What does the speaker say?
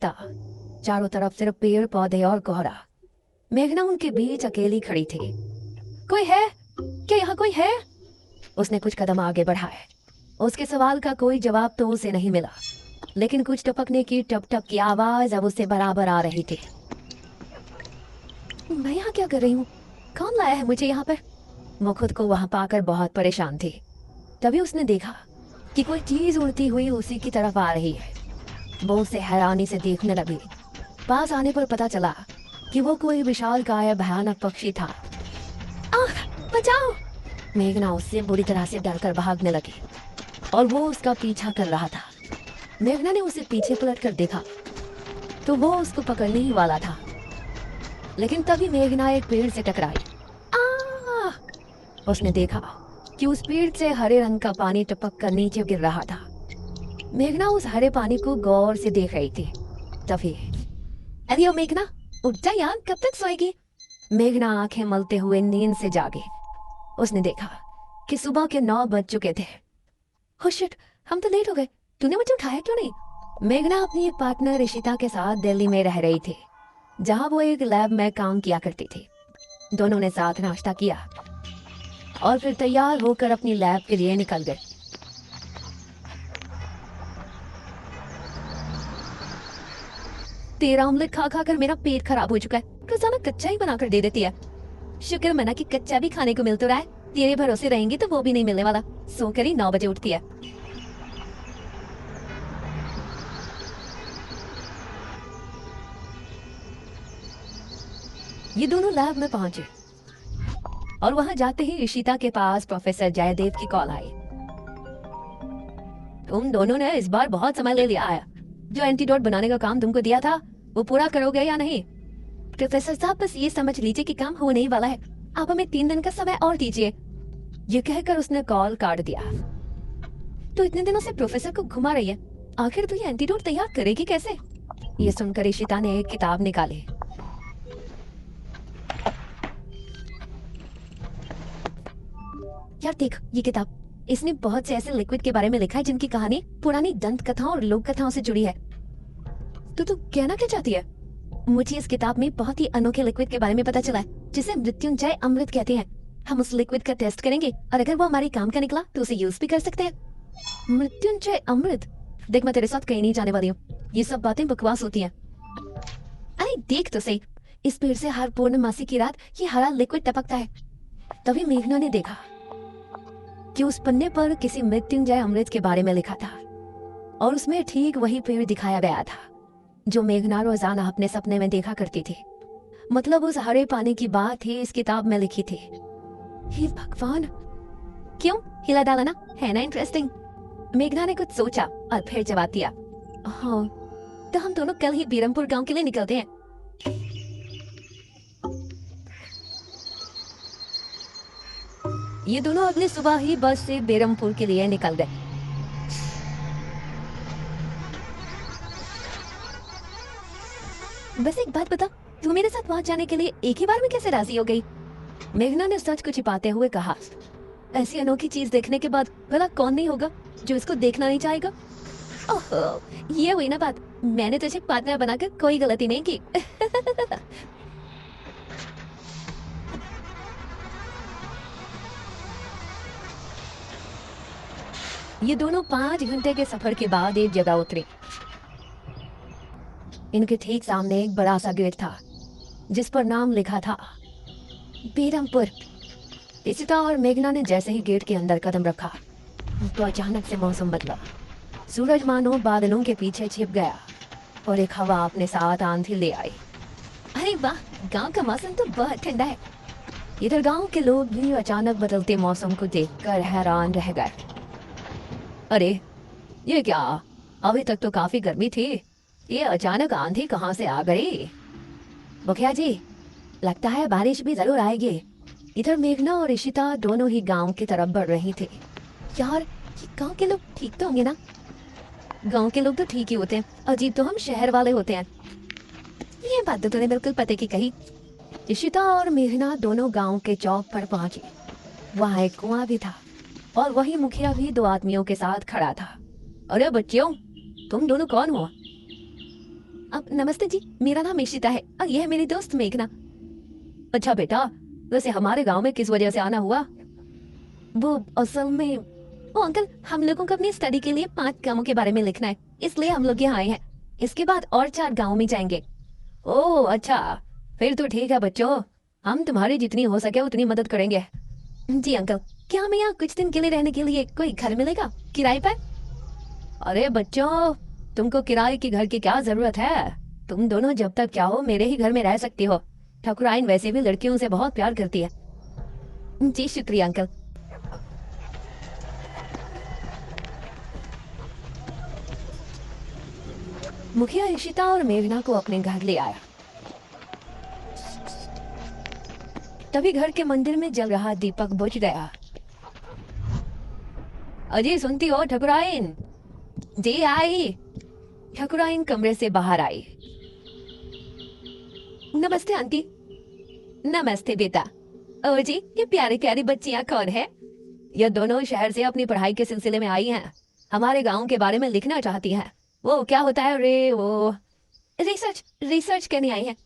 रास्ता, चारों तरफ सिर्फ पेड़ पौधे और कोहरा। मेघना उनके बीच अकेली खड़ी थी। कोई है क्या? यहाँ कोई है? उसने कुछ कदम आगे बढ़ाए। उसके सवाल का कोई जवाब तो उसे नहीं मिला, लेकिन कुछ टपकने की टप टप की आवाज अब उससे बराबर आ रही थी। मैं यहाँ क्या कर रही हूँ? कौन लाया है मुझे यहाँ पर? वो खुद को वहां पाकर बहुत परेशान थी। तभी उसने देखा कि कोई चीज उड़ती हुई उसी की तरफ आ रही है। वो उसे हैरानी से देखने लगी। पास आने पर पता चला कि वो कोई विशालकाय भयानक पक्षी था। आह, बचाओ! मेघना उससे बुरी तरह से डरकर भागने लगी और वो उसका पीछा कर रहा था। मेघना ने उसे पीछे पलट कर देखा तो वो उसको पकड़ने ही वाला था, लेकिन तभी मेघना एक पेड़ से टकराई। उसने देखा कि उस पेड़ से हरे रंग का पानी टपक कर नीचे गिर रहा था। मेघना उस हरे पानी को गौर से देख रही थी। तभी अरे ओ मेघना, उठ जा यार, कब तक सोएगी? मेघना आंखें मलते हुए नींद से जागी। उसने देखा कि सुबह के 9 बज चुके थे। ओह शिट, हम तो लेट हो गए। तूने मुझे उठाया क्यों नहीं? मेघना अपनी एक पार्टनर ऋषिता के साथ दिल्ली में रह रही थी, जहां वो एक लैब में काम किया करती थी। दोनों ने साथ नाश्ता किया और फिर तैयार होकर अपनी लैब के लिए निकल गए। तेरा ऑमलेट खा खा कर मेरा पेट खराब हो चुका है। रोजाना कच्चा ही बनाकर दे देती है। शुक्र मना कि कच्चा भी खाने को मिल तो रहा है। तेरे भरोसे रहेंगी तो वो भी नहीं मिलने वाला। सोकर ही 9 बजे उठती है। ये दोनों लैब में पहुंचे और वहां जाते ही ईशिता के पास प्रोफेसर जयदेव की कॉल आई। तुम दोनों ने इस बार बहुत समय ले लिया है। जो एंटीडोट बनाने का काम तुमको दिया था वो पूरा करोगे या नहीं? प्रोफेसर साहब, बस ये समझ लीजिए कि काम होने ही वाला है। आप हमें 3 दिन का समय और दीजिए। ये कहकर उसने कॉल काट दिया। तो इतने दिनों से प्रोफेसर को घुमा रही है, आखिर तो ये एंटीडोट तैयार करेगी कैसे? ये सुनकर ईशिता ने एक किताब निकाली। यार देख ये किताब, इसने बहुत से ऐसे लिक्विड के बारे में लिखा है जिनकी कहानी पुरानी दंत कथाओं और लोक कथाओं से जुड़ी है। तो तू कहना क्या चाहती है? मुझे इस किताब में बहुत ही अनोखे लिक्विड के बारे में पता चला है जिसे मृत्युंजय अमृत कहते हैं। हम उस लिक्विड का टेस्ट करेंगे और अगर वो हमारे काम का निकला तो उसे यूज भी कर सकते हैं। मृत्युंजय अमृत? देख मैं तेरे साथ कहीं नहीं जाने वाली हूँ। ये सब बातें बकवास होती हैं। अरे देख तो सही, इस पेड़ से हर पूर्णमासी की रात ये हरा लिक्विड टपकता है। तभी मेघना ने देखा कि उस पन्ने पर किसी मृत्युंजय अमृत के बारे में लिखा था और उसमें ठीक वही पेड़ दिखाया गया था जो मेघना रोजाना अपने सपने में देखा करती थी। मतलब उस हरे पानी की बात ही इस किताब में लिखी थी। हे भगवान, क्यों हिला डाला ना, है ना इंटरेस्टिंग? मेघना ने कुछ सोचा और फिर जवाब दिया, हाँ तो हम दोनों कल ही बीरमपुर गांव के लिए निकलते हैं। ये दोनों अगली सुबह ही बस से बेरमपुर के लिए निकल गए। बस एक बात बता, तू मेरे साथ वहां जाने के लिए एक ही बार में कैसे राजी हो गई? मेघना ने सच को छिपाते हुए कहा। ऐसी अनोखी चीज देखने के बाद भला कौन नहीं होगा जो इसको देखना नहीं चाहेगा? ओहो, ये हुई ना बात। मैंने तुझे पार्टनर बनाकर कोई गलती नहीं की। ये दोनों 5 घंटे के सफर के बाद एक जगह उतरे। इनके ठीक सामने एक बड़ा सा गेट था जिस पर नाम लिखा था बेरमपुर। ईशिता और मेघना ने जैसे ही गेट के अंदर कदम रखा तो अचानक से मौसम बदला। सूरज मानो बादलों के पीछे छिप गया और एक हवा अपने साथ आंधी ले आई। अरे वाह, गांव का मौसम तो बहुत ठंडा है। इधर गांव के लोग भी अचानक बदलते मौसम को देखकर हैरान रह गए। अरे ये क्या, अभी तक तो काफी गर्मी थी, ये अचानक आंधी कहाँ से आ गई? मुखिया जी, लगता है बारिश भी जरूर आएगी। इधर मेघना और ईशिता दोनों ही गांव की तरफ बढ़ रही थी। यार ये गांव के लोग ठीक तो होंगे ना? गांव के लोग तो ठीक ही होते हैं, अजीब तो हम शहर वाले होते हैं। ये बात तो तूने बिल्कुल पते की कही। ईशिता और मेघना दोनों गांव के चौक पर पहुंचे। वहां एक कुआं भी था और वही मुखिया भी 2 आदमियों के साथ खड़ा था। अरे बच्चियों, तुम दोनों कौन हो? अब नमस्ते जी, मेरा नाम इशिता है और यह है मेरी दोस्त मेघना। अच्छा बेटा, वैसे हमारे गांव में किस वजह से आना हुआ? वो असल में ओ अंकल, हम लोगों को अपनी स्टडी के लिए 5 गांवों के बारे में लिखना है, इसलिए हम लोग यहाँ आए हैं। इसके बाद और 4 गांव में जाएंगे। ओह अच्छा, फिर तो ठीक है बच्चों, हम तुम्हारी जितनी हो सके उतनी मदद करेंगे। जी अंकल, क्या हमें यहाँ कुछ दिन के लिए रहने के लिए कोई घर मिलेगा किराए पर? अरे बच्चों, तुमको किराए के घर की क्या जरूरत है? तुम दोनों जब तक चाहो मेरे ही घर में रह सकती हो। ठकुराइन वैसे भी लड़कियों से बहुत प्यार करती है। जी शुक्रिया अंकल। मुखिया इशिता और मेघना को अपने घर ले आया। तभी घर के मंदिर में जल रहा दीपक बुझ गया। अजी सुनती हो ठकुराइन? जी आई। ठकुराइन कमरे से बाहर आई। नमस्ते आंटी। नमस्ते बेटा। ओ जी, ये प्यारी प्यारी बच्चियां कौन है? ये दोनों शहर से अपनी पढ़ाई के सिलसिले में आई हैं। हमारे गांव के बारे में लिखना चाहती हैं। वो क्या होता है रे, वो रिसर्च रिसर्च करने आई हैं।